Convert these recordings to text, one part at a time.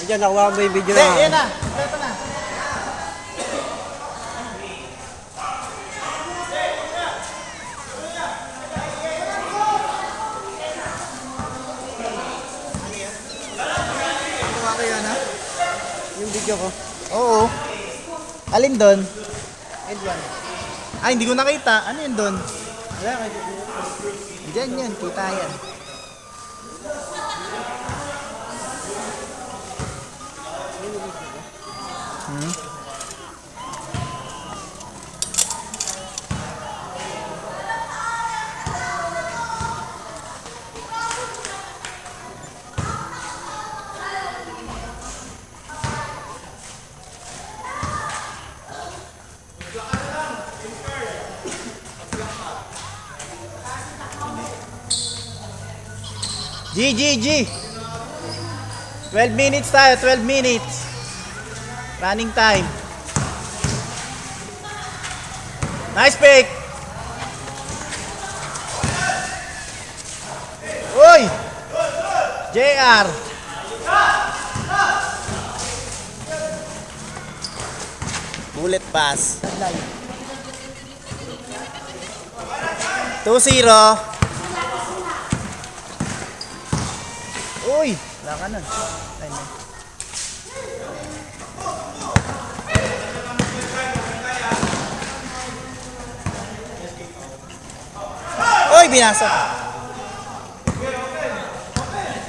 Diyan, nakuha mo yung video na. Yan na. Ito na. Nakuha ko yan, ha? Yung video ko. Oo. Alin doon? And one. Ay, hindi ko nakita. Ano yun doon? Wala, kayo. Diyan yan. Kita yan. G. 12 minutes tayo, 12 minutes. Running time. Nice pick. Uy! JR. Bullet pass. 2-0. Uy! Wala ka nun. Ay, no. Uy! Binasa.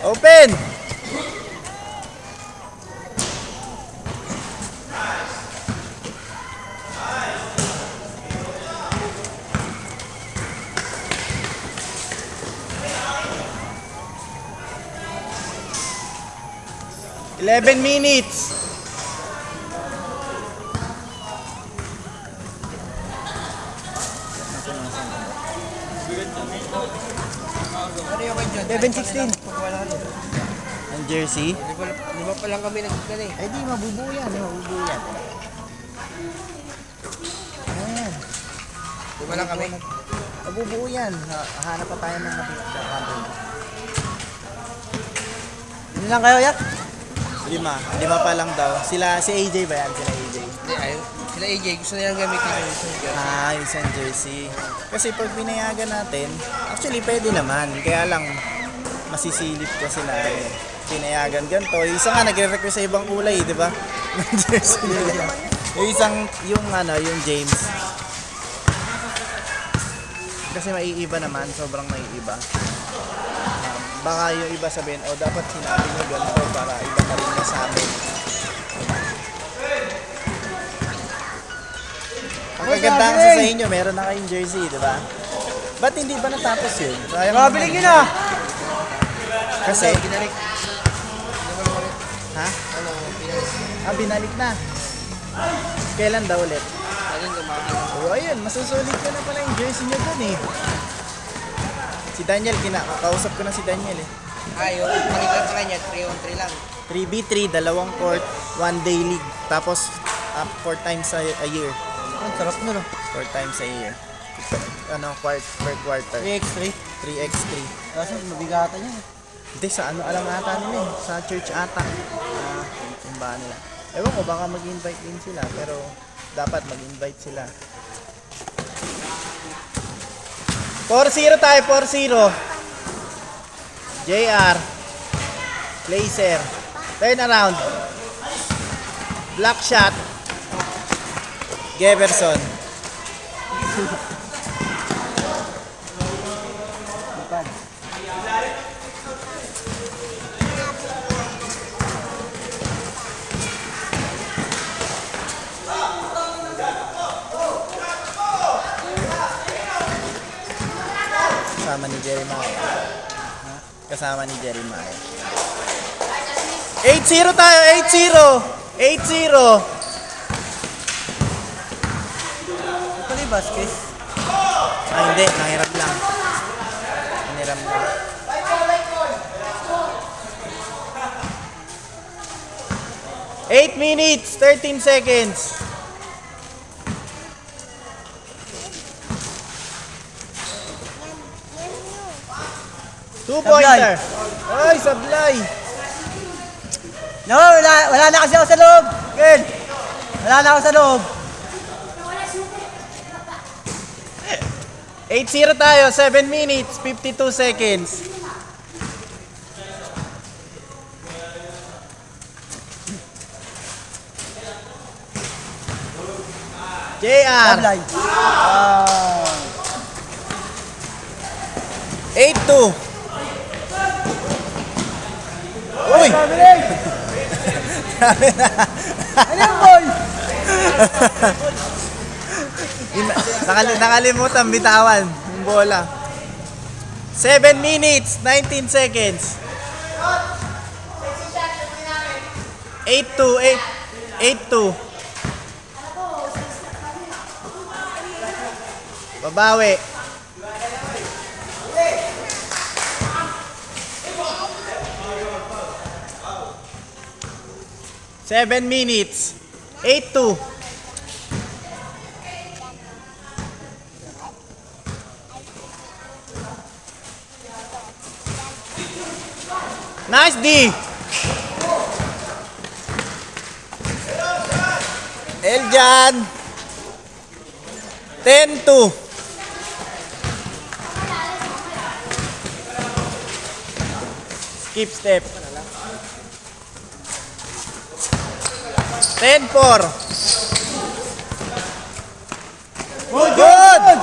Open! Eleven minutes. Ano yung kayo dyan? 7-16. Ang jersey. Lima pa lang kami nagkita eh. Ay di, mabubuo yan. Mabubuo yan. Ayan. Lima lang kami. Mabubuo yan. Hanap pa tayo ng makikita. Hindi lang kayo, Yak? Lima pa lang daw. Si AJ ba yan? Sila AJ. Hindi, ayaw. Sila AJ, gusto nilang gamitin yung isang jersey. Yung isang jersey. Kasi pag pinayagan natin, actually pwede naman. Kaya lang, masisilip kasi na pinayagan ganito. Yung isa nga nagre-request sa ibang kulay, di ba? Ng jersey nila. Yung isang, yung James. Kasi maiiba naman, sobrang maiiba. Baka yung iba sabihin, dapat sinabi nyo ganito para iba na rin na sa amin. Ang kagandahan kasi sa inyo, meron na kayong jersey, di ba? Ba't hindi ba natapos yun? Mabiling yun ah! Kasi, Binalik. ha? Ano, binalik. Binalik na. Kailan daw ulit? Ayun, gumagin. Ayun, masusulit ko na pala yung jersey nyo dun eh. Si Daniel, kinakausap ko na si Daniel eh. Yung pakita sa kanya, 3-on-3 lang. 3v3, 2 court, 1 day league. Tapos, 4 times a year. Ang sarap nun ah. 4 times a year. Per quarter. 3x3. 3x3. Kasi mabigatan yun. Hindi, sa alam ata nila eh. Sa church ata. Simbahan nila. Ewan ko, baka mag-invite din sila. Pero, dapat mag-invite sila. 4-0 tayo, 4-0. JR. Placer. Turn around. Block shot. Geverson. Kasama ni Jeremiah. Kasama ni Jeremiah. 8-0 tayo, 8-0. 8-0. Pali basket. Hindi, nanghiram lang. Nanghiram lang. Eight minutes, 13 seconds. Two-pointer. Ay, sablay. No, wala na kasi ako sa loob. Ken. Wala na ako sa loob. 8-0 tayo, 7 minutes, 52 seconds. JR. Tablay. 8-2. Uy! Tablay. Ano yung ball? Nakalimutan bitawan yung bola. 7 minutes, 19 seconds. 8-2, 8-2. Babawi. Seven minutes. 8-2. Nice D. Eljan. 10-2. Skip step. 10-4. Good!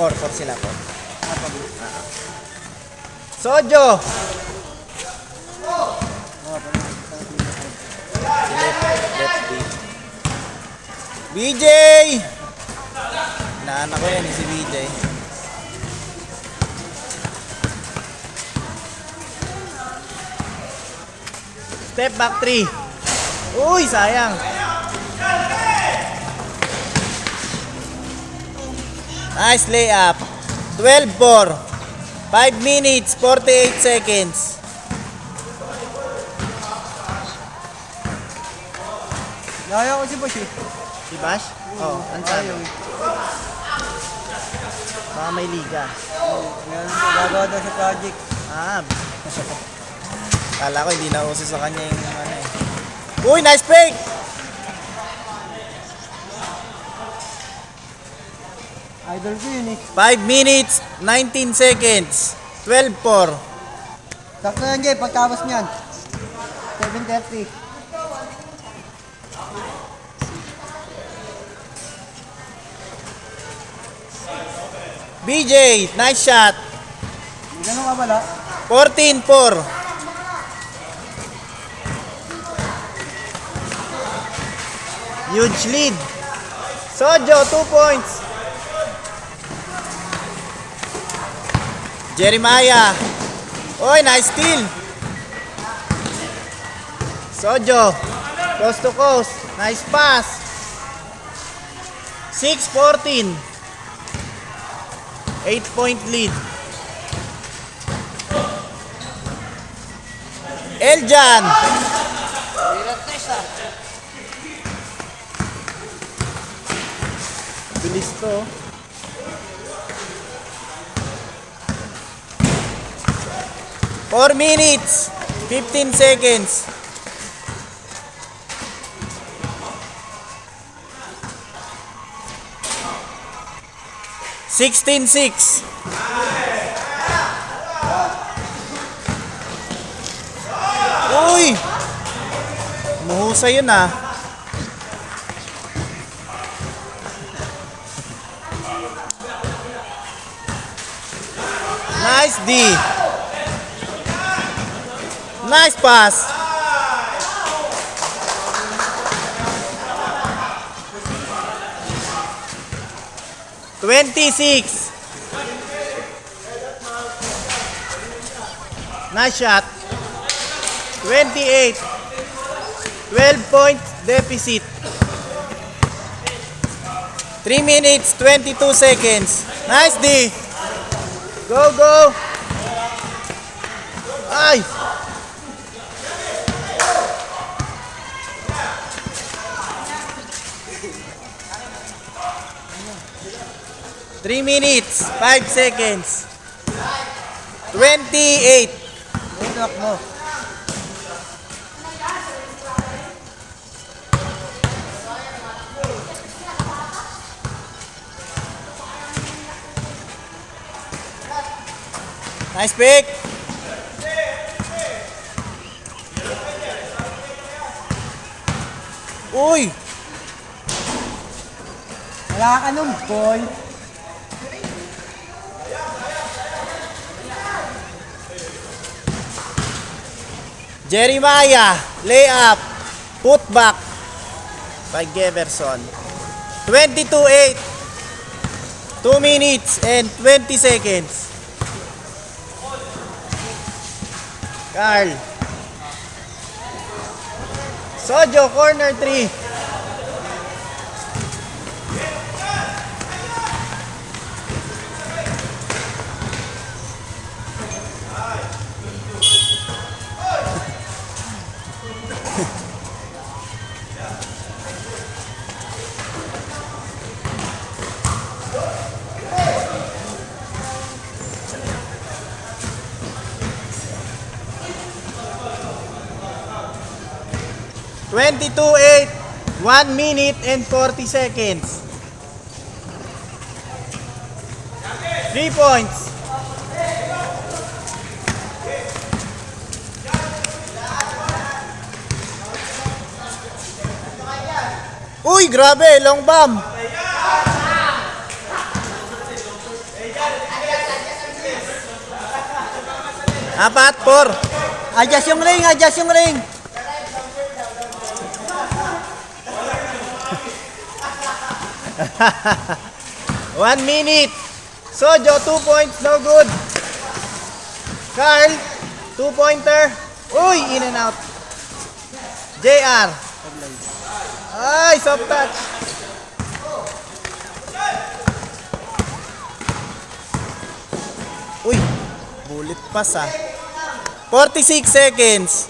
4-4 sila po. Sojo. BJ. Naanak ko yan si BJ. Step back 3. Uy, sayang. Nice layup. 12-4. 5 minutes, 48 seconds. Naya ko si Boss eh. Si Bash? Oo, ang sabi. Baka may liga. Ngayon, gagawa daw sa project. Ah, kala ko hindi na uso sa kanya yung ano eh. Uy, nice fake! Idol ko yun eh. 5 minutes, 19 seconds. 12-4. Sakto yan, Jay, pagtapos niyan. 7:30. BJ, nice shot. May ganun ka pala. 14-4. Huge lead. Sojo, 2 points. Jeremiah. Oy, nice steal. Sojo. Coast to coast. Nice pass. 6-14. 8-point lead. Eljan. Bilis to. Four minutes, 15 seconds. $16-6. Uy! Mahusay yun ah. Nice D. Nice pass. $26. Nice shot. 28. 12-point deficit. 3 minutes, 22 seconds. Nice D. Go, go. Ay. Three minutes, 5 seconds. 28. Network mo. Nice pick. Uy! Wala ka nung boy. Jeremiah, layup, putback by Jefferson. 22-8. 2 minutes and 20 seconds. Carl. Sojo, corner 3. Twenty-two, 1 minute and 40 seconds. 3 points. Uy, grabe, long bomb. Apat, 4. Adjust yung ring, adjust yung ring. One minute. Sojo, 2 points, no good. Carl, 2-pointer. Uy, in and out. JR. Ay, soft touch. Uy, bullet pass ah. 46 seconds.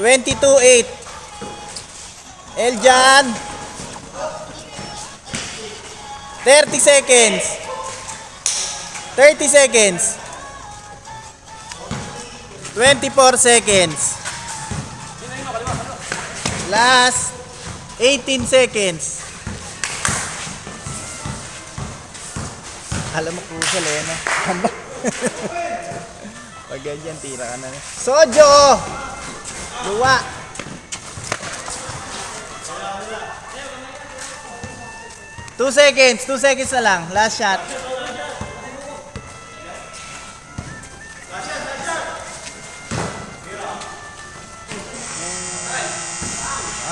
Twenty-two, 8. Eljan. 30 seconds. 30 seconds. 24 seconds. Last 18 seconds. Alam mo crucial eh, no? Pag ganyan, tira ka na. Sojo! Luwa! 2 seconds. 2 seconds na lang. Last shot.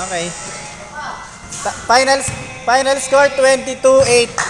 Okay. Final score 22-8.